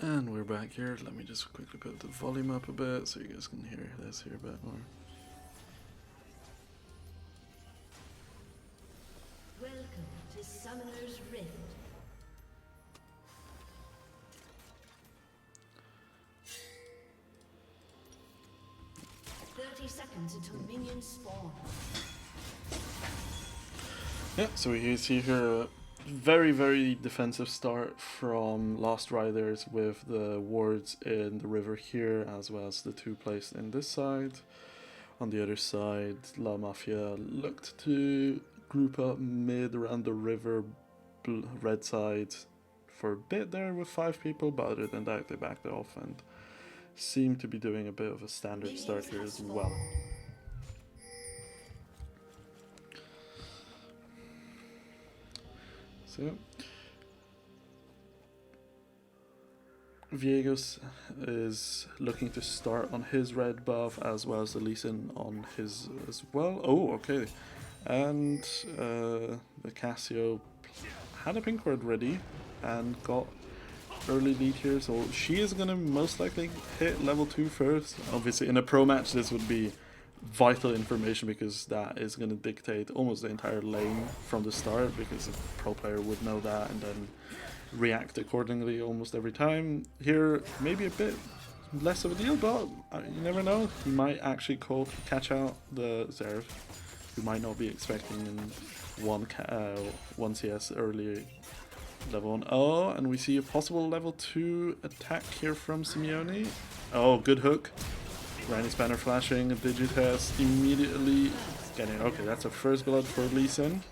And we're back here. Let me just quickly put the volume up a bit so you guys can hear this here a bit more. Welcome to Summoner's Rift. 30 seconds until minions spawn. Yeah, so we see here a very defensive start from Lost Riders with the wards in the river here, as well as the two placed in this side. On the other side, La Mafia looked to group up mid around the river red side for a bit there with 5 people, but other than that they backed off and seem to be doing a bit of a standard start here as well. So Viegos is looking to start on his red buff as well as the Lee Sin on his as well. Oh, okay. And the Cassio had a pink ward ready and got early lead here, so she is gonna most likely hit level 2 first. Obviously in a pro match this would be vital information because that is going to dictate almost the entire lane from the start, because a pro player would know that and then react accordingly almost every time. Here maybe a bit less of a deal, but you never know, he might actually catch out the Zeref, who might not be expecting in one CS early level 1. Oh, and we see a possible level 2 attack here from Simeone. Oh, good hook. Granny Spanner flashing, a Digitest immediately getting. Okay, that's a first blood for Lee Sin.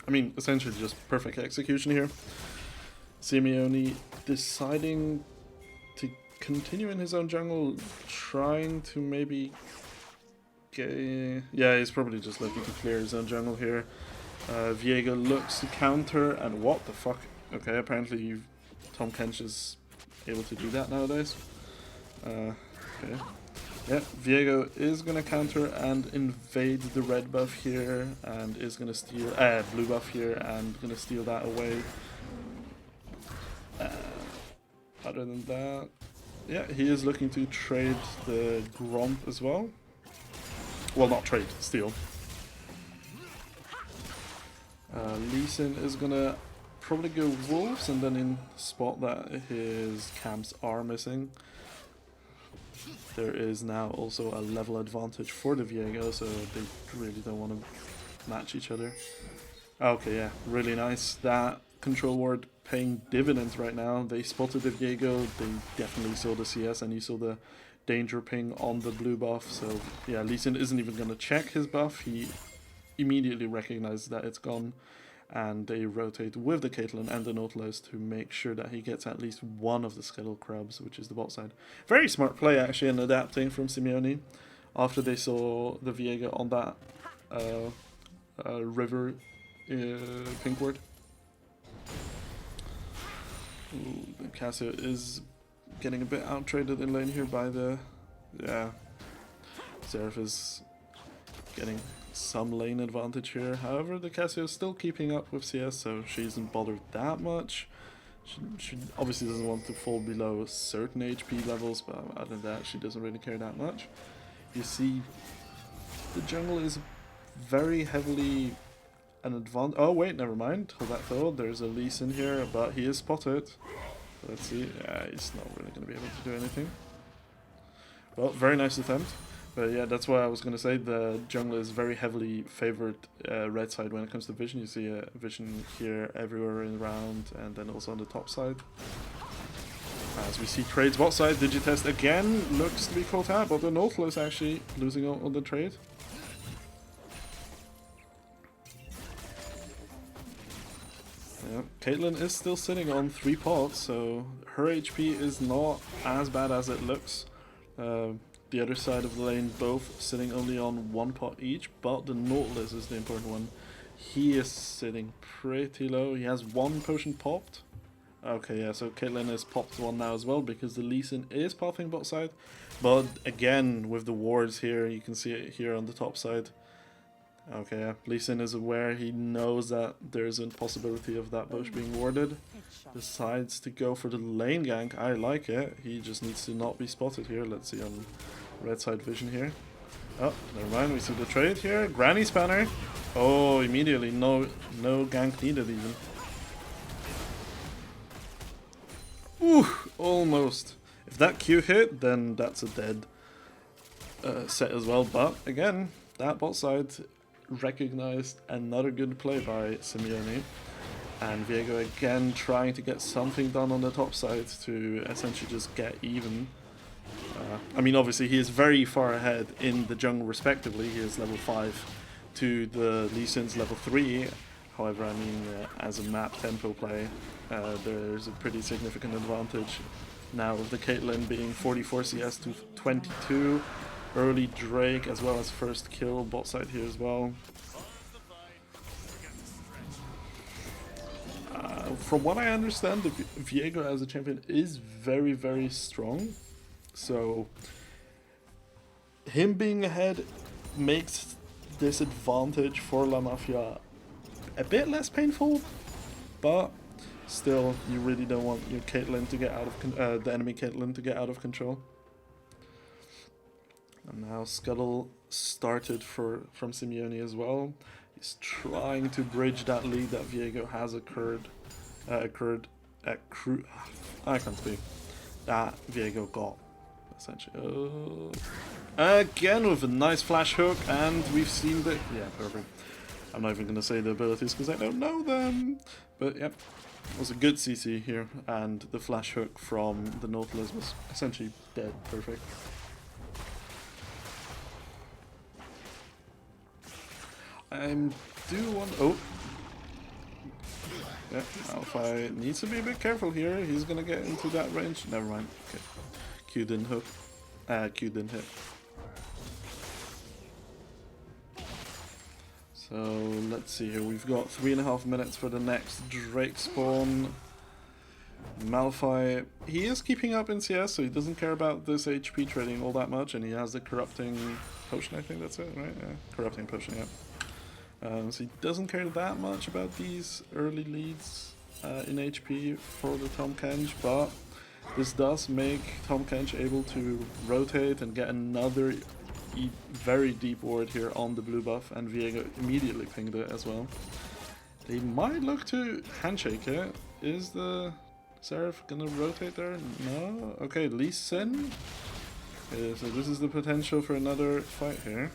I mean, essentially just perfect execution here. Simeone deciding to continue in his own jungle, trying to maybe get. Yeah, he's probably just looking to clear his own jungle here. Viego looks to counter, and what the fuck? Okay, apparently Tom Kench is able to do that nowadays. Okay. Yeah, Viego is gonna counter and invade the red buff here, and is gonna steal blue buff here and gonna steal that away. Other than that, yeah, he is looking to trade the Gromp as well. Well, not trade, steal. Lee Sin is gonna probably go wolves and then in spot that his camps are missing. There is now also a level advantage for the Viego, so they really don't want to match each other. Okay, yeah, really nice. That control ward paying dividends right now. They spotted the Viego, they definitely saw the CS, and you saw the danger ping on the blue buff. So yeah, Lee Sin isn't even going to check his buff. He immediately recognizes that it's gone, and they rotate with the Caitlyn and the Nautilus to make sure that he gets at least one of the Skittle Crabs, which is the bot side. Very smart play actually, and adapting from Simeone after they saw the Viego on that river pink ward. Ooh, the Cassio is getting a bit out traded in lane here by the Zeref is getting some lane advantage here. However, the Cassio is still keeping up with CS, so she isn't bothered that much. She obviously doesn't want to fall below certain HP levels, but other than that, she doesn't really care that much. You see, the jungle is very heavily an advantage. Oh wait, never mind. Hold that thought. There's a Lee Sin here, but he is spotted. Let's see. Yeah, he's not really going to be able to do anything. Well, very nice attempt. But yeah, that's why I was going to say the jungle is very heavily favored red side when it comes to vision. You see a vision here everywhere around, and then also on the top side. As we see trades bot side, Digitest again looks to be caught out, but the Nautilus actually losing on the trade. Yeah, Caitlyn is still sitting on 3 pots, so her HP is not as bad as it looks. The other side of the lane both sitting only on 1 pot each, but the Nautilus is the important one. He is sitting pretty low. He has 1 potion popped. Okay, yeah, so Caitlyn has popped 1 now as well, because the Lee Sin is pathing bot side. But again, with the wards here, you can see it here on the top side. Okay, yeah. Lee Sin is aware, he knows that there's a possibility of that bush being warded. Decides to go for the lane gank. I like it. He just needs to not be spotted here. Let's see on red side vision here. Oh, never mind. We see the trade here. Granny Spanner. Oh, immediately. No gank needed even. Ooh, almost. If that Q hit, then that's a dead set as well. But again, that bot side recognized another good play by Simeone. And Viego again trying to get something done on the top side to essentially just get even. I mean, obviously he is very far ahead in the jungle respectively. He is level 5 to the Lee Sin's level 3. However, I mean, as a map tempo play, there's a pretty significant advantage now with the Caitlyn being 44 CS to 22. Early Drake as well as first kill bot side here as well. From what I understand, the Viego as a champion is very, very strong. So him being ahead makes this advantage for La Mafia a bit less painful, but still, you really don't want your Caitlyn to get out of the enemy Caitlyn to get out of control. And now Scuttle started from Simeone as well. He's trying to bridge that lead that Viego has I can't speak. That Viego got, essentially. Again with a nice flash hook, and we've seen the... Yeah, perfect. I'm not even going to say the abilities because I don't know them. But yep, it was a good CC here, and the flash hook from the Nautilus was essentially dead. Perfect. I do want... Oh. Yeah, Alpha needs to be a bit careful here. He's gonna get into that range. Never mind. Okay. Q didn't hook. Q didn't hit. So let's see here. We've got 3.5 minutes for the next Drake spawn. Malphite, he is keeping up in CS, so he doesn't care about this HP trading all that much, and he has the corrupting potion, I think that's it, right? Yeah, corrupting potion, yeah. So he doesn't care that much about these early leads in HP for the Tahm Kench, but this does make Tahm Kench able to rotate and get another very deep ward here on the blue buff, and Viego immediately pinged it as well. They might look to handshake it. Is the Seraph gonna rotate there? No? Okay, Lee Sin. Okay, so this is the potential for another fight here.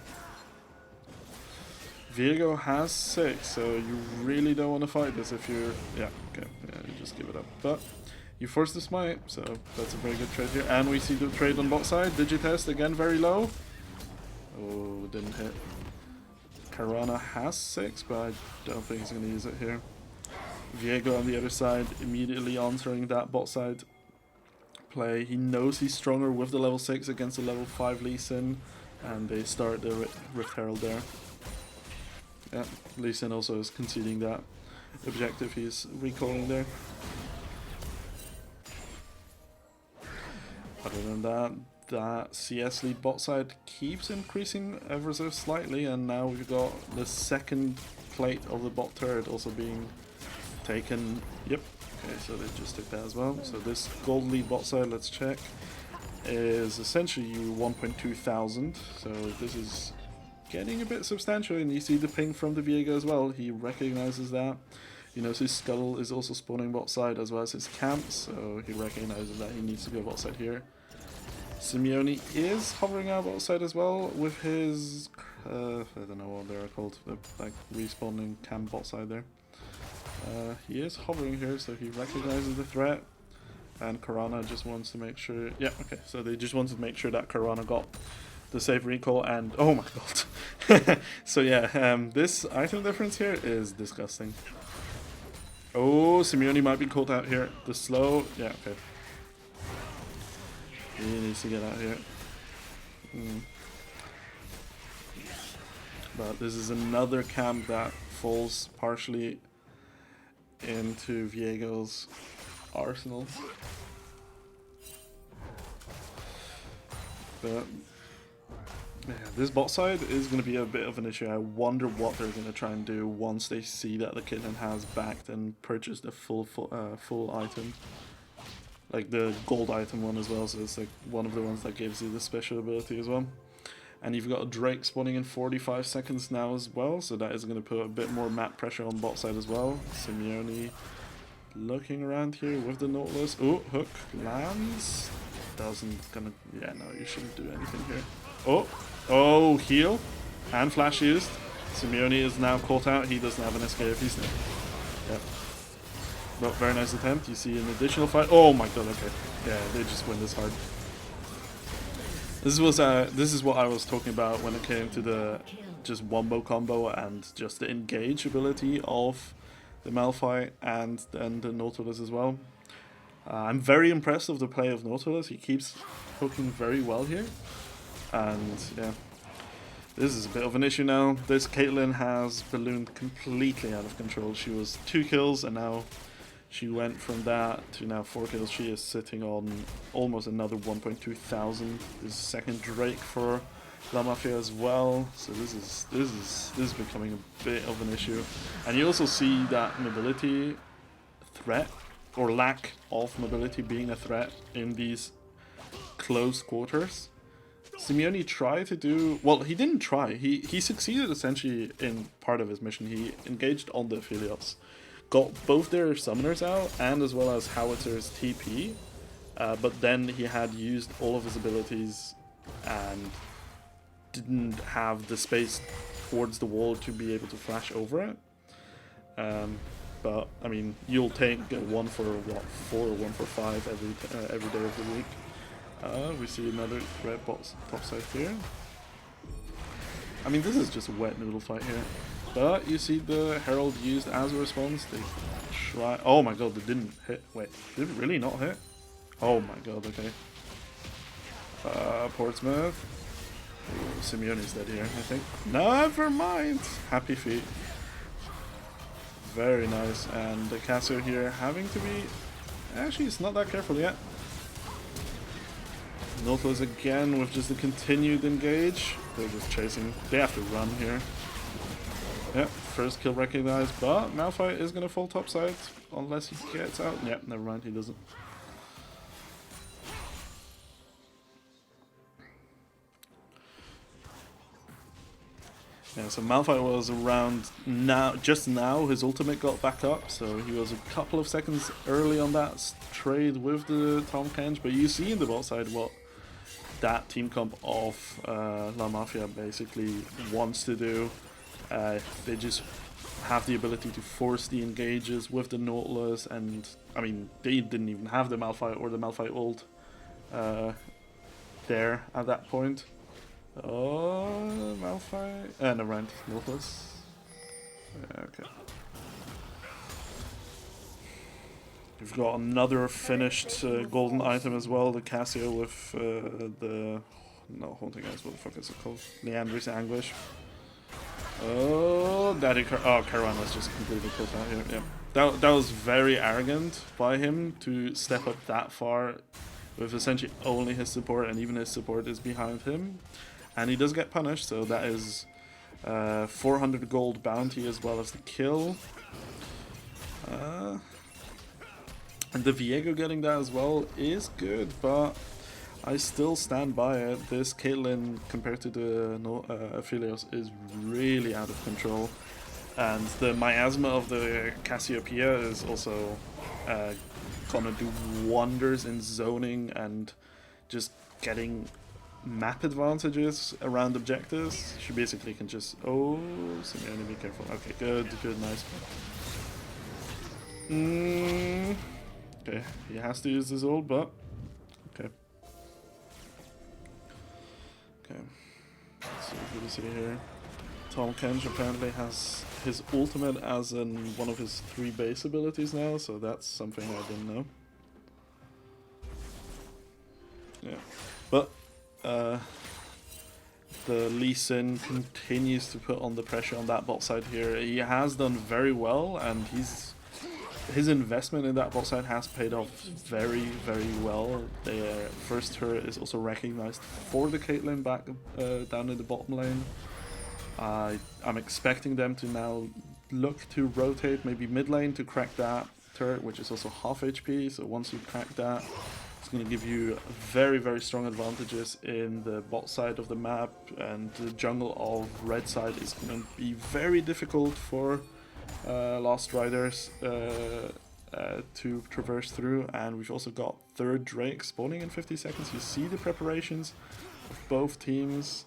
Viego has 6, so you really don't want to fight this if you're... Yeah, okay, yeah, you just give it up. But you force the smite, so that's a very good trade here. And we see the trade on bot side. Digitest again very low. Oh, didn't hit. Karana has 6, but I don't think he's going to use it here. Viego on the other side, immediately answering that bot side play. He knows he's stronger with the level 6 against the level 5 Lee Sin, and they start the Rift Herald there. Yeah, Lee Sin also is conceding that objective he's recalling there. Other than that, that CS lead bot side keeps increasing ever so slightly, and now we've got the second plate of the bot turret also being taken. Yep, okay, so they just took that as well. So this gold lead bot side, let's check, is essentially 1.2 thousand, so this is getting a bit substantial, and you see the ping from the Viego as well. He recognizes that. You know, his Scuttle is also spawning bot side as well as his camp, so he recognizes that he needs to go bot side here. Simeone is hovering out bot side as well with his, I don't know what they're called, like respawning camp bot side there. He is hovering here, so he recognizes the threat, and Karana just wants to make sure, yeah, okay, so they just wanted to make sure that Karana got the safe recall, and oh my god. So yeah, this item difference here is disgusting. Oh, Simeone might be caught out here. The slow, yeah, okay. He needs to get out here. But this is another camp that falls partially into Viego's arsenal. But Yeah, this bot side is going to be a bit of an issue. I wonder what they're going to try and do once they see that the Caitlyn has backed and purchased a full item. Like the gold item one as well, so it's like one of the ones that gives you the special ability as well. And you've got a Drake spawning in 45 seconds now as well, so that is going to put a bit more map pressure on bot side as well. Simeone looking around here with the Nautilus. Oh, hook lands. Yeah, no, you shouldn't do anything here. Oh, heal and flash used. Simeone is now caught out. He doesn't have an escape. He's dead. Yep. But very nice attempt. You see an additional fight. Oh my god. Okay. Yeah, they just win this hard. This is what I was talking about when it came to the just wombo combo and just the engage ability of the Malphite and then the Nautilus as well. I'm very impressed with the play of Nautilus. He keeps hooking very well here. And yeah, this is a bit of an issue now. This Caitlyn has ballooned completely out of control. She was 2 kills and now she went from that to now 4 kills. She is sitting on almost another 1.2 thousand. This is second Drake for La Mafia as well. So this is becoming a bit of an issue. And you also see that mobility threat or lack of mobility being a threat in these close quarters. Simeone tried to do... Well, he didn't try. He succeeded essentially in part of his mission. He engaged on the Aphelios. Got both their summoners out and as well as Howitzer's TP. But then he had used all of his abilities and didn't have the space towards the wall to be able to flash over it. But, I mean, you'll take 1 for, what, 4 or 1 for 5 every day of the week. We see another red top side here. I mean, this is just a wet noodle fight here. But you see the Herald used as a response. They try. Oh my god, they didn't hit. Wait, did it really not hit? Oh my god, okay. Portsmouth. Ooh, Simeone's dead here, I think. Never mind! Happy feet. Very nice. And the Casio here having to be... Actually, it's not that careful yet. Nautilus again with just a continued engage. They're just chasing. They have to run here. Yep, first kill recognized, but Malphite is going to fall topside unless he gets out. Yep, never mind, he doesn't. Yeah, so Malphite was around now, just now his ultimate got back up, so he was a couple of seconds early on that trade with the Tom Kench, but you see in the bot side what that team comp of La Mafia basically wants to do. They just have the ability to force the engages with the Nautilus, and I mean they didn't even have the Malphite or the Malphite ult there at that point. Oh, Malphite. Never mind, Nautilus. Okay. We've got another finished golden item as well, the Casio with the... No, Haunting Eyes, what the fuck is it called? Leandry's Anguish. Oh, Caravan was just completely killed out here. Yeah. That was very arrogant by him to step up that far with essentially only his support, and even his support is behind him. And he does get punished, so that is 400 gold bounty as well as the kill. And the Viego getting that as well is good, but I still stand by it. This Caitlyn, compared to the Aphelios, is really out of control. And the miasma of the Cassiopeia is also gonna do wonders in zoning and just getting map advantages around objectives. She basically can just... Oh, Simeone, be careful. Okay, good, nice. Okay, he has to use his ult, but... Okay. Let's see what we see here. Tom Kench apparently has his ultimate as one of his 3 base abilities now, so that's something I didn't know. Yeah, but the Lee Sin continues to put on the pressure on that bot side here. He has done very well, and his investment in that bot side has paid off very, very well. Their first turret is also recognized for the Caitlyn back down in the bottom lane. I'm expecting them to now look to rotate maybe mid lane to crack that turret, which is also half HP. So once you crack that, it's going to give you very, very strong advantages in the bot side of the map, and the jungle of red side is going to be very difficult for Lost Riders to traverse through. And we've also got third Drake spawning in 50 seconds. You see the preparations of both teams.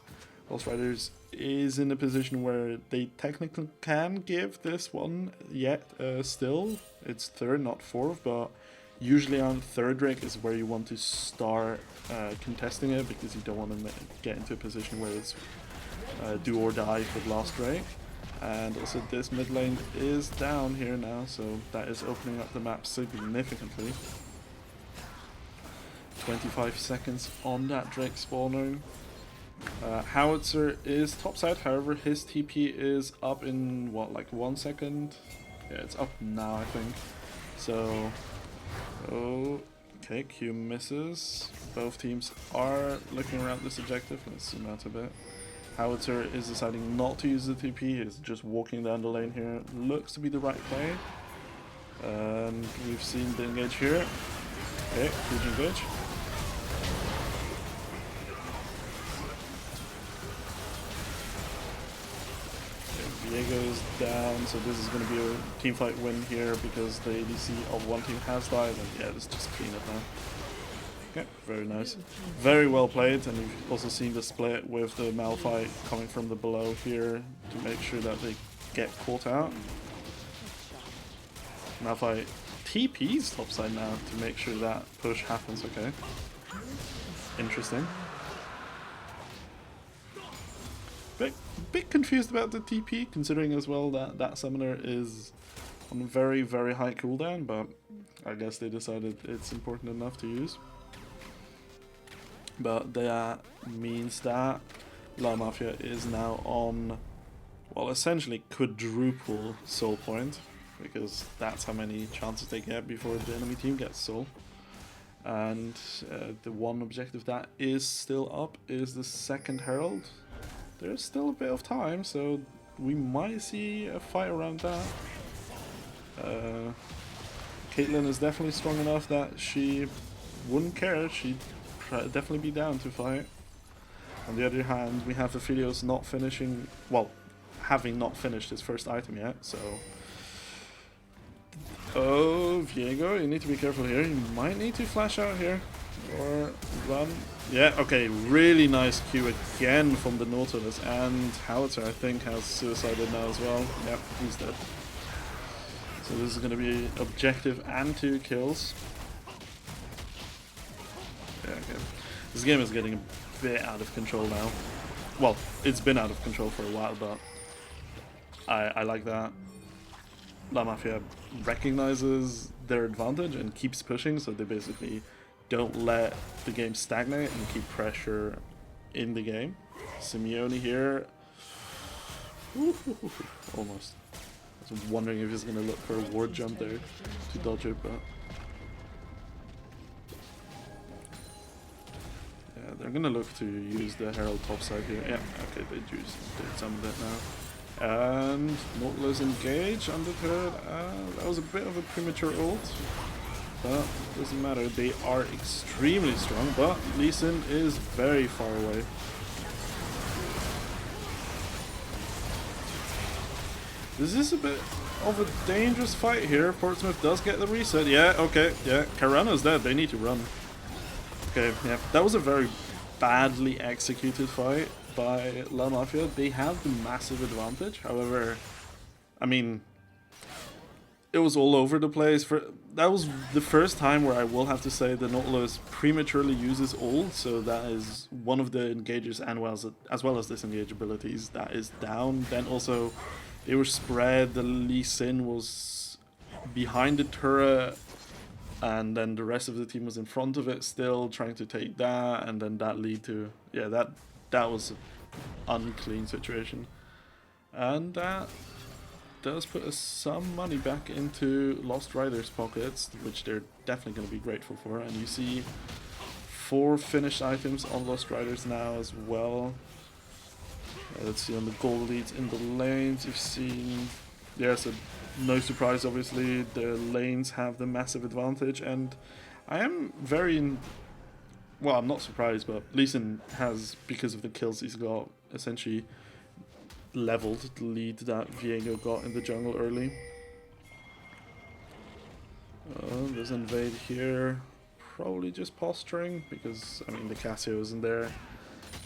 Lost Riders is in a position where they technically can give this one yet still. It's third, not fourth, but usually on third Drake is where you want to start contesting it, because you don't want to get into a position where it's do or die for the last Drake. And also this mid lane is down here now, so that is opening up the map significantly. 25 seconds on that Drake spawner. Howitzer is topside, however his TP is up in what, like 1 second? Yeah, it's up now I think. So, okay, Q misses. Both teams are looking around this objective. Let's zoom out a bit. Howitzer is deciding not to use the TP, he's just walking down the lane here. Looks to be the right play. And we've seen the engage here. Okay, huge engage. Diego is down, so this is going to be a teamfight win here because the ADC of one team has died, and yeah, let's just clean it now. Okay, very nice. Very well played, and you've also seen the split with the Malphite coming from the below here to make sure that they get caught out. Malphite TP's topside now to make sure that push happens, okay. Interesting. Bit confused about the TP, considering as well that that summoner is on a very, very high cooldown, but I guess they decided it's important enough to use. But that means that La Mafia is now on, well, essentially quadruple soul point, because that's how many chances they get before the enemy team gets soul. And the one objective that is still up is the second Herald. There's still a bit of time, so we might see a fight around that. Caitlyn is definitely strong enough that she wouldn't care. She'd definitely be down to fight. On the other hand, we have Aphelios not finishing, well, having not finished his first item yet, so... Oh, Viego, you need to be careful here. You might need to flash out here, or run. Yeah, okay, really nice Q again from the Nautilus, and Howitzer I think has suicided now as well. Yep, he's dead. So this is going to be objective and 2 kills. Yeah, okay. This game is getting a bit out of control now. Well, it's been out of control for a while, but I like that La Mafia recognizes their advantage and keeps pushing, so they basically don't let the game stagnate and keep pressure in the game. Simeone here. Almost. I was wondering if he's going to look for a ward jump there to dodge it, but... yeah, they're going to look to use the Herald topside here. Yeah, okay, they did some of it now. And Nautilus engage on the turret. That was a bit of a premature ult, but doesn't matter. They are extremely strong, but Lee Sin is very far away. This is a bit of a dangerous fight here. Portsmouth does get the reset. Yeah, okay, yeah. Karana's dead. They need to run. Okay, yeah. That was a very badly executed fight by La Mafia. They have the massive advantage. However, I mean, it was all over the place. That was the first time where I will have to say the Nautilus prematurely uses ult, so that is one of the engagers and as well as disengage abilities that is down. Then also they were spread. The Lee Sin was behind the turret, and then the rest of the team was in front of it still trying to take that, and then that lead to, yeah, that was an unclean situation. And that does put some money back into Lost Riders' pockets, which they're definitely going to be grateful for. And you see 4 finished items on Lost Riders now as well. Let's see on the gold leads in the lanes. You've seen, yeah, so no surprise, obviously, the lanes have the massive advantage. And I am very, well, I'm not surprised, but Lee Sin has, because of the kills he's got, essentially leveled the lead that Viego got in the jungle early. There's an invade here, probably just posturing, because, I mean, the Cassio isn't there,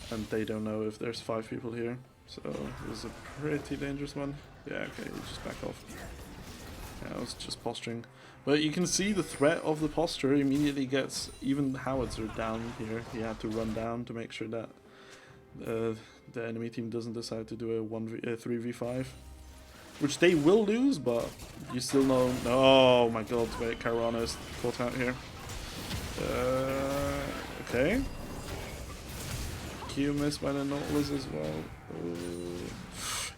and they don't know if there's 5 people here. So, this is a pretty dangerous one. Yeah, okay, just back off. Yeah, I was just posturing. But you can see the threat of the posture immediately gets, even Howitzer down here. He had to run down to make sure that the enemy team doesn't decide to do a 3v5, which they will lose, but you still know. Oh my god, wait, Karana is caught out here. Okay. Q missed by the Nautilus as well.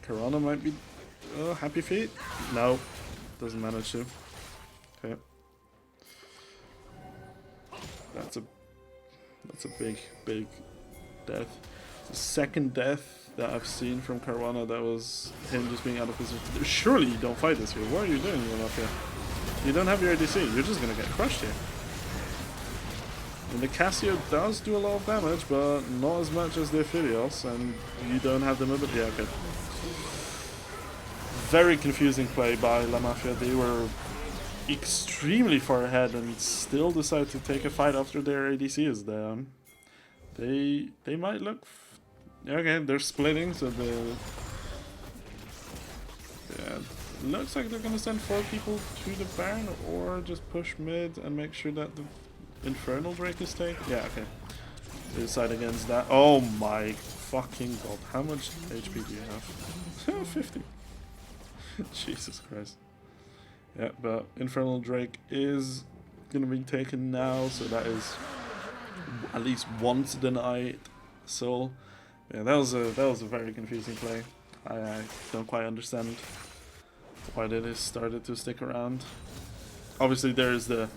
Karana might be happy feet. No, doesn't manage to. Okay. That's a big death. The second death that I've seen from Caruana, that was him just being out of position. Surely you don't fight this here. What are you doing, Mafia? You don't have your ADC. You're just gonna get crushed here. And the Cassio does do a lot of damage, but not as much as the Aphelios, and you don't have the mobility. Yeah, okay. Very confusing play by La Mafia. They were extremely far ahead and still decide to take a fight after their ADC is down. They might look. Okay, they're splitting, so yeah, looks like they're gonna send 4 people to the Baron, or just push mid and make sure that the Infernal Drake is taken. Yeah, okay. They decide against that. Oh my fucking god! How much HP do you have? 50. Jesus Christ. Yeah, but Infernal Drake is gonna be taken now, so that is at least once denied soul. Yeah, that was a very confusing play. I don't quite understand why they just started to stick around. Obviously there's the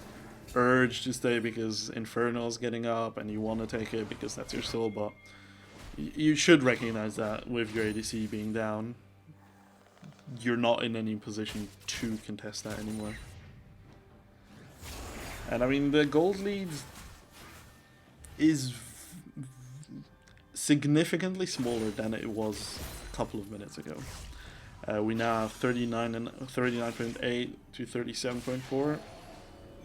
urge to stay because Infernal's getting up and you want to take it because that's your soul, but you should recognize that with your ADC being down, you're not in any position to contest that anymore. And I mean, the gold lead is significantly smaller than it was a couple of minutes ago. We now have 39.8 to 37.4,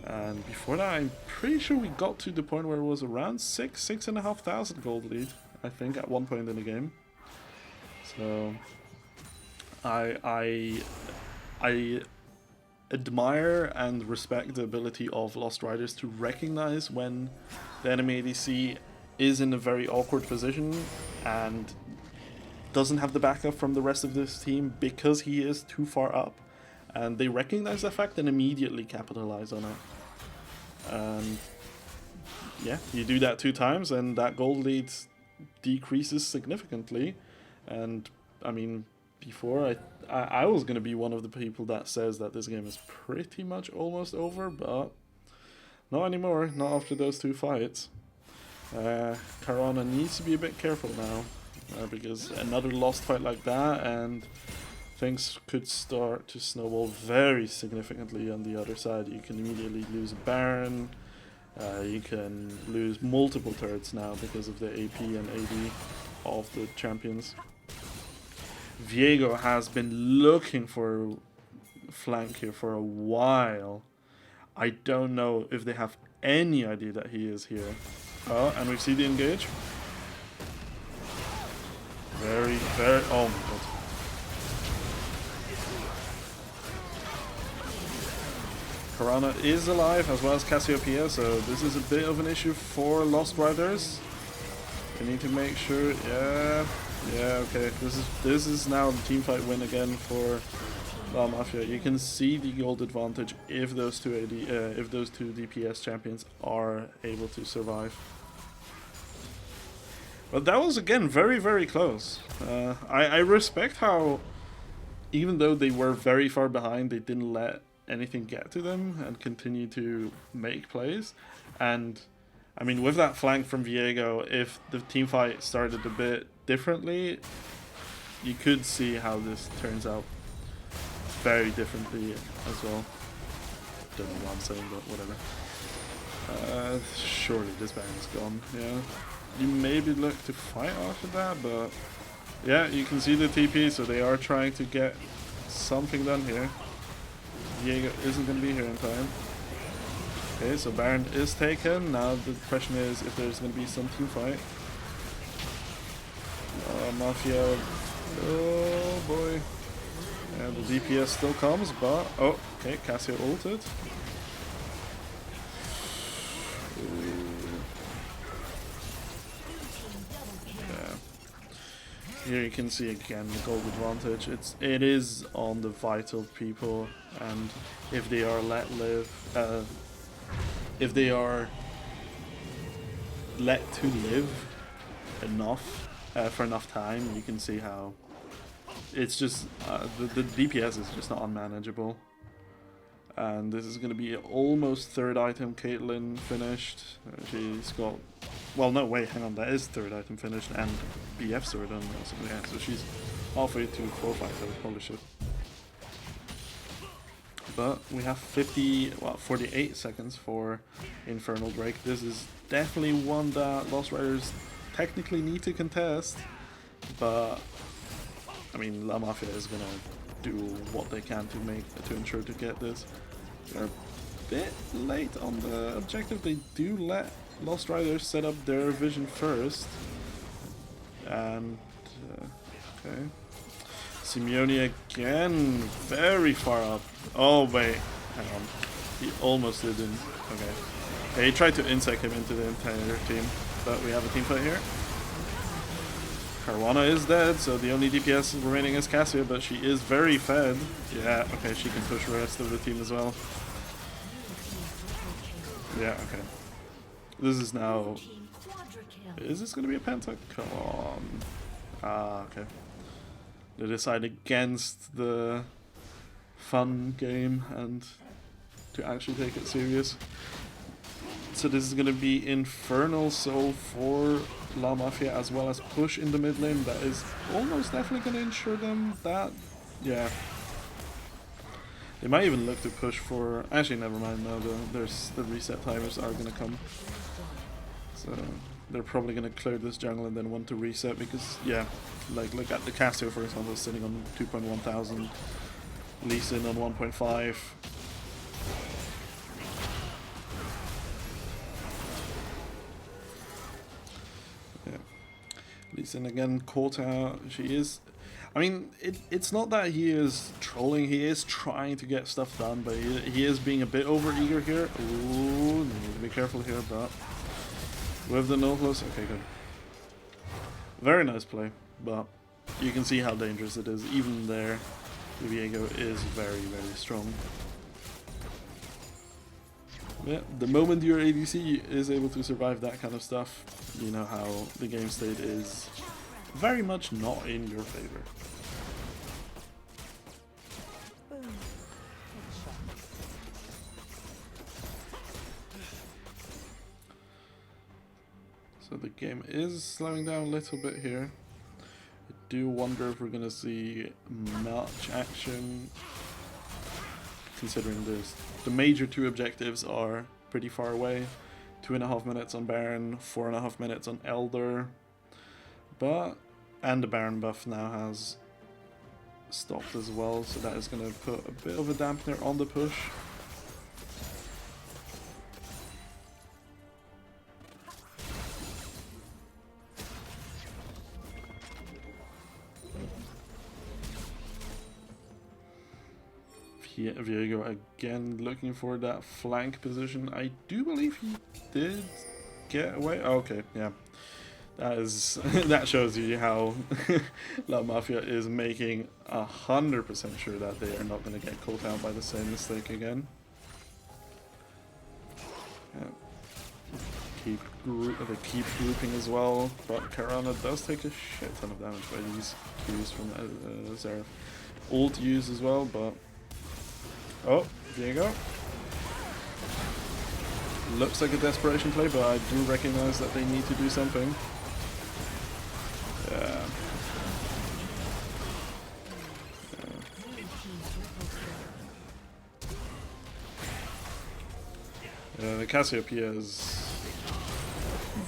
and before that I'm pretty sure we got to the point where it was around 6,500 gold lead, I think, at one point in the game. So I admire and respect the ability of Lost Riders to recognize when the enemy ADC is in a very awkward position and doesn't have the backup from the rest of this team because he is too far up, and they recognize that fact and immediately capitalize on it. And yeah, you do that 2 times and that gold lead decreases significantly. And I mean, before I was gonna be one of the people that says that this game is pretty much almost over, but not anymore, not after those 2 fights. Karana needs to be a bit careful now, because another lost fight like that and things could start to snowball very significantly on the other side. You can immediately lose a Baron, you can lose multiple turrets now because of the AP and AD of the champions. Viego has been looking for flank here for a while. I don't know if they have any idea that he is here. Oh, and we see the engage. Very, oh my god. Karana is alive as well as Cassiopeia, so this is a bit of an issue for Lost Riders. They need to make sure, yeah, okay. This is now the teamfight win again for Mafia. You can see the gold advantage if those two DPS champions are able to survive. But that was again very, very close. I respect how even though they were very far behind, they didn't let anything get to them and continue to make plays. And I mean, with that flank from Viego, if the team fight started a bit differently, you could see how this turns out very differently as well. Don't know what I'm saying, but whatever. Surely this Baron is gone, yeah. You maybe look to fight after that, but yeah, you can see the TP, so they are trying to get something done here. Viego isn't going to be here in time. Okay, so Baron is taken. Now the question is if there's going to be some team fight. Mafia. Oh boy. And the DPS still comes, but... Oh, okay, Cassio ulted. Yeah. Here you can see again the gold advantage. It is on the vital people, and if they are let live, if they are let to live enough for enough time, you can see how it's just the DPS is just not unmanageable. And this is going to be almost third item Caitlyn finished. She's got, well no wait, hang on, that is third item finished and BF sword on also, yeah, so she's halfway to 4-5, so we probably should. But we have 48 seconds for Infernal Break. This is definitely one that Lost Riders technically need to contest, but I mean La Mafia is gonna do what they can to ensure to get this. They're a bit late on the objective. They do let Lost Riders set up their vision first, and okay. Simeone again, very far up. Oh wait, hang on. He almost didn't. Okay. Yeah, he tried to insect him into the entire team, but we have a team fight here. Caruana is dead, so the only DPS remaining is Cassia, but she is very fed. Yeah, okay, she can push the rest of the team as well. Yeah, okay. This is now... Is this going to be a penta? Come on. Ah, okay. They decide against the fun game and to actually take it serious. So this is going to be Infernal Soul for La Mafia as well as push in the mid lane. That is almost definitely going to ensure them that, yeah. They might even look to push for, actually never mind, no, there's the reset timers are going to come. So they're probably going to clear this jungle and then want to reset because, yeah, like look at the Cassio for example, sitting on 2.1 thousand, Lee Sin on 1.5. Yeah, Lee Sin again caught out. She is, I mean, it's not that he is trolling, he is trying to get stuff done, but he is being a bit over-eager here. Ooh, need to be careful here, but with the no-close, okay, good. Very nice play, but you can see how dangerous it is. Even there, Viego is very, very strong. Yeah, the moment your ADC is able to survive that kind of stuff, you know how the game state is very much not in your favor. So the game is slowing down a little bit here. I do wonder if we're going to see much action, considering the major two objectives are pretty far away. 2.5 minutes on Baron, 4.5 minutes on Elder. And the Baron buff now has stopped as well, so that is going to put a bit of a dampener on the push. Viego again looking for that flank position. I do believe he did get away. Oh, okay, yeah. That is that shows you how La Mafia is making 100% sure that they are not going to get caught out by the same mistake again. Yeah. They keep grouping as well, but Karana does take a shit ton of damage by these Qs from Xerath. ult use as well, but... Oh, Diego. Looks like a desperation play, but I do recognize that they need to do something. Yeah. The Cassiopeia is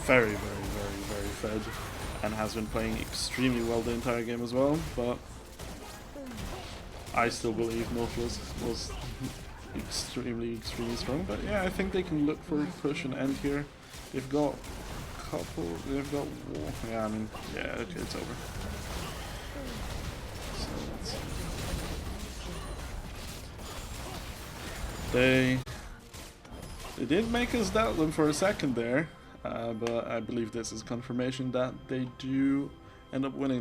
very fed and has been playing extremely well the entire game as well, but I still believe North was extremely strong. But yeah, I think they can look for a push and end here. They've got war. Yeah, I mean, yeah, okay, it's over. So let's see. They did make us doubt them for a second there, but I believe this is confirmation that they do end up winning.